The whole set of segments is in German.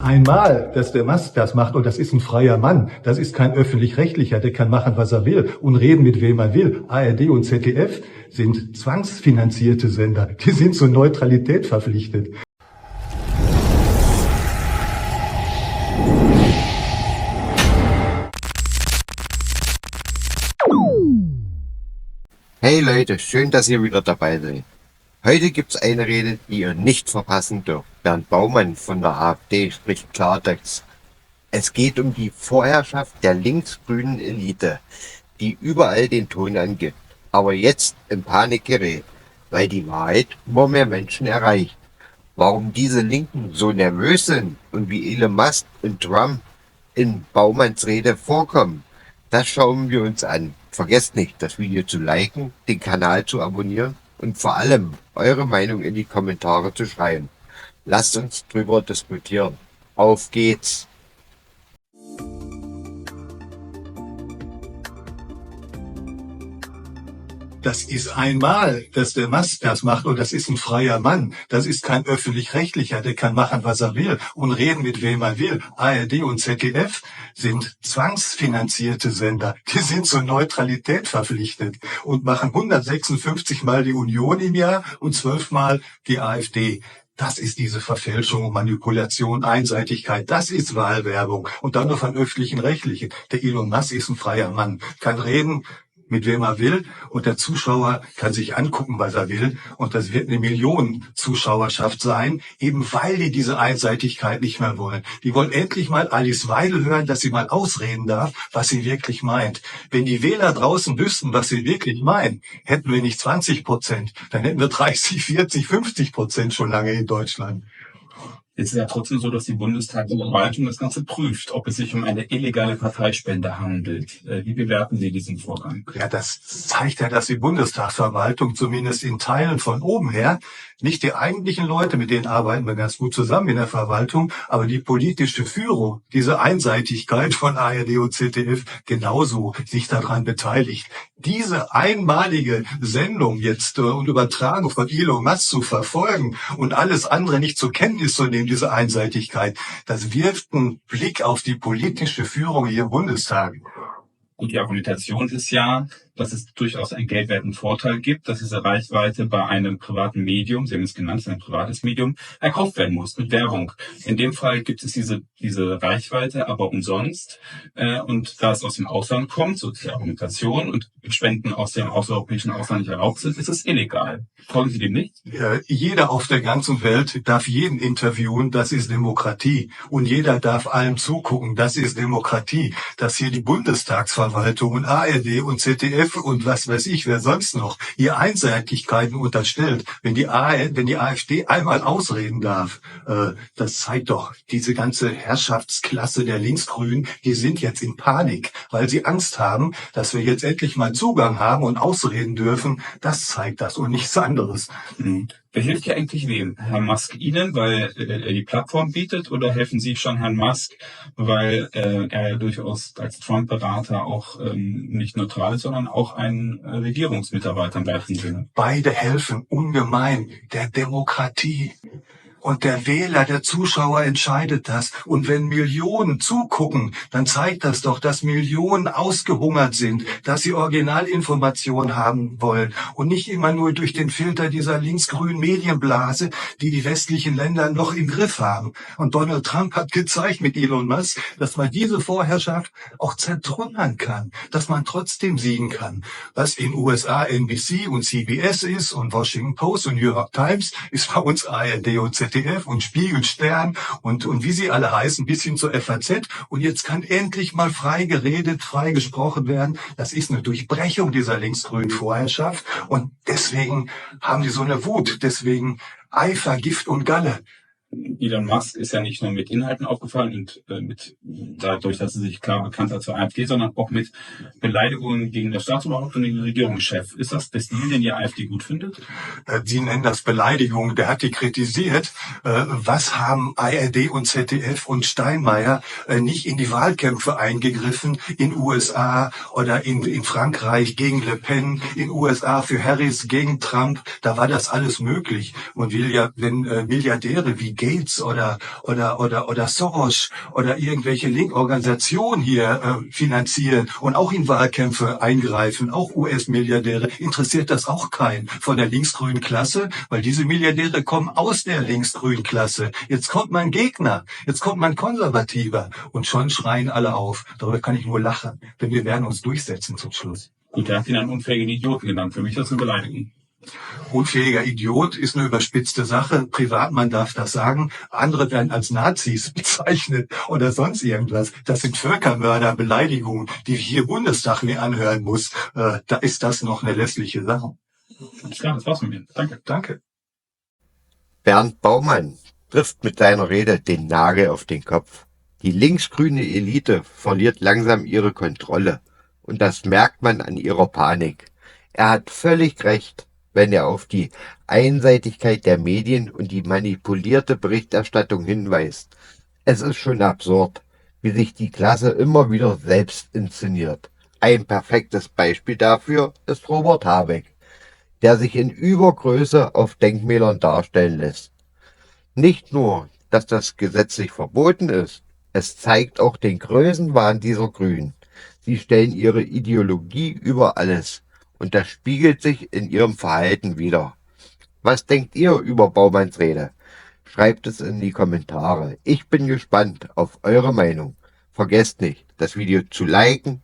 einmal, dass der Musk das macht und das ist ein freier Mann. Das ist kein öffentlich-rechtlicher, der kann machen, was er will und reden, mit wem er will. ARD und ZDF sind zwangsfinanzierte Sender. Die sind zur Neutralität verpflichtet. Hey Leute, schön, dass ihr wieder dabei seid. Heute gibt's eine Rede, die ihr nicht verpassen dürft. Bernd Baumann von der AfD spricht Klartext. Es geht um die Vorherrschaft der linksgrünen Elite, die überall den Ton angibt, aber jetzt in Panik gerät, weil die Wahrheit immer mehr Menschen erreicht. Warum diese Linken so nervös sind und wie Elon Musk und Trump in Baumanns Rede vorkommen, das schauen wir uns an. Vergesst nicht, das Video zu liken, den Kanal zu abonnieren und vor allem eure Meinung in die Kommentare zu schreiben. Lasst uns drüber diskutieren. Auf geht's! Das ist einmal, dass der Musk das macht und das ist ein freier Mann. Das ist kein öffentlich-rechtlicher, der kann machen, was er will und reden, mit wem er will. ARD und ZDF sind zwangsfinanzierte Sender. Die sind zur Neutralität verpflichtet und machen 156 Mal die Union im Jahr und 12 Mal die AfD. Das ist diese Verfälschung, Manipulation, Einseitigkeit. Das ist Wahlwerbung. Und dann noch von öffentlichen Rechtlichen. Der Elon Musk ist ein freier Mann, kann reden, mit wem er will, und der Zuschauer kann sich angucken, was er will, und das wird eine Millionen-Zuschauerschaft sein, eben weil die diese Einseitigkeit nicht mehr wollen. Die wollen endlich mal Alice Weidel hören, dass sie mal ausreden darf, was sie wirklich meint. Wenn die Wähler draußen wüssten, was sie wirklich meinen, hätten wir nicht 20%, dann hätten wir 30, 40, 50% schon lange in Deutschland. Es ist ja trotzdem so, dass die Bundestagsverwaltung das Ganze prüft, ob es sich um eine illegale Parteispende handelt. Wie bewerten Sie diesen Vorgang? Ja, das zeigt ja, dass die Bundestagsverwaltung zumindest in Teilen von oben her, nicht die eigentlichen Leute, mit denen arbeiten wir ganz gut zusammen in der Verwaltung, aber die politische Führung, diese Einseitigkeit von ARD und ZDF genauso sich daran beteiligt. Diese einmalige Sendung jetzt und Übertragung von Elon Musk zu verfolgen und alles andere nicht zur Kenntnis zu nehmen, diese Einseitigkeit, das wirft einen Blick auf die politische Führung hier im Bundestag. Und die Argumentation ist ja, dass es durchaus einen geldwerten Vorteil gibt, dass diese Reichweite bei einem privaten Medium, Sie haben es genannt, es ist ein privates Medium, erkauft werden muss mit Werbung. In dem Fall gibt es diese Reichweite aber umsonst. Und da es aus dem Ausland kommt, so die Argumentation, und Spenden aus dem außereuropäischen Ausland nicht erlaubt sind, ist es illegal. Folgen Sie dem nicht? Ja, jeder auf der ganzen Welt darf jeden interviewen, das ist Demokratie. Und jeder darf allem zugucken, das ist Demokratie. Dass hier die Bundestagsverwaltung und ARD und ZDF und was weiß ich, wer sonst noch, hier Einseitigkeiten unterstellt. Wenn die AfD einmal ausreden darf, das zeigt doch, diese ganze Herrschaftsklasse der Linksgrünen, die sind jetzt in Panik, weil sie Angst haben, dass wir jetzt endlich mal Zugang haben und ausreden dürfen. Das zeigt das und nichts anderes. Wer hilft hier eigentlich wem? Herr Musk Ihnen, weil er die Plattform bietet, oder helfen Sie schon Herrn Musk, weil er ja durchaus als Trump-Berater auch nicht neutral ist, sondern auch ein Regierungsmitarbeiter im gleichen Sinne? Beide helfen ungemein der Demokratie. Und der Wähler, der Zuschauer entscheidet das. Und wenn Millionen zugucken, dann zeigt das doch, dass Millionen ausgehungert sind, dass sie Originalinformationen haben wollen und nicht immer nur durch den Filter dieser linksgrünen Medienblase, die die westlichen Länder noch im Griff haben. Und Donald Trump hat gezeigt mit Elon Musk, dass man diese Vorherrschaft auch zertrümmern kann, dass man trotzdem siegen kann. Was in USA NBC und CBS ist und Washington Post und New York Times, ist bei uns ARD und ZDF und Spiegel, Stern und wie sie alle heißen, bis hin zur FAZ. Und jetzt kann endlich mal frei geredet, frei gesprochen werden. Das ist eine Durchbrechung dieser linksgrünen Vorherrschaft. Und deswegen haben die so eine Wut. Deswegen Eifer, Gift und Galle. Elon Musk ist ja nicht nur mit Inhalten aufgefallen und dadurch, dass er sich klar bekannt hat zur AfD, sondern auch mit Beleidigungen gegen das Staatsoberhaupt und den Regierungschef. Ist das der Stil, den die AfD gut findet? Sie nennen das Beleidigung. Der hat die kritisiert. Was haben ARD und ZDF und Steinmeier nicht in die Wahlkämpfe eingegriffen in USA oder in Frankreich gegen Le Pen, in USA für Harris gegen Trump? Da war das alles möglich. Man will ja, wenn Milliardäre wie Gates oder Soros oder irgendwelche Linkorganisationen hier finanzieren und auch in Wahlkämpfe eingreifen, auch US-Milliardäre, interessiert das auch keinen von der linksgrünen Klasse, weil diese Milliardäre kommen aus der linksgrünen Klasse. Jetzt kommt mein Gegner, jetzt kommt mein Konservativer und schon schreien alle auf. Darüber kann ich nur lachen, denn wir werden uns durchsetzen zum Schluss. Gut, er hat ihn einen unfähigen Idioten genannt. Für mich ist das eine Beleidigung. Unfähiger Idiot ist eine überspitzte Sache. Privatmann darf das sagen. Andere werden als Nazis bezeichnet oder sonst irgendwas. Das sind Völkermörder, Beleidigungen, die ich hier im Bundestag mir anhören muss. Da ist das noch eine lässliche Sache. Alles klar, das war's von mir. Danke. Danke. Bernd Baumann trifft mit seiner Rede den Nagel auf den Kopf. Die linksgrüne Elite verliert langsam ihre Kontrolle. Und das merkt man an ihrer Panik. Er hat völlig recht, wenn er auf die Einseitigkeit der Medien und die manipulierte Berichterstattung hinweist. Es ist schon absurd, wie sich die Klasse immer wieder selbst inszeniert. Ein perfektes Beispiel dafür ist Robert Habeck, der sich in Übergröße auf Denkmälern darstellen lässt. Nicht nur, dass das gesetzlich verboten ist, es zeigt auch den Größenwahn dieser Grünen. Sie stellen ihre Ideologie über alles und das spiegelt sich in ihrem Verhalten wider. Was denkt ihr über Baumanns Rede? Schreibt es in die Kommentare. Ich bin gespannt auf eure Meinung. Vergesst nicht, das Video zu liken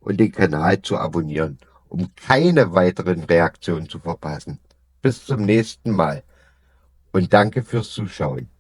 und den Kanal zu abonnieren, um keine weiteren Reaktionen zu verpassen. Bis zum nächsten Mal und danke fürs Zuschauen.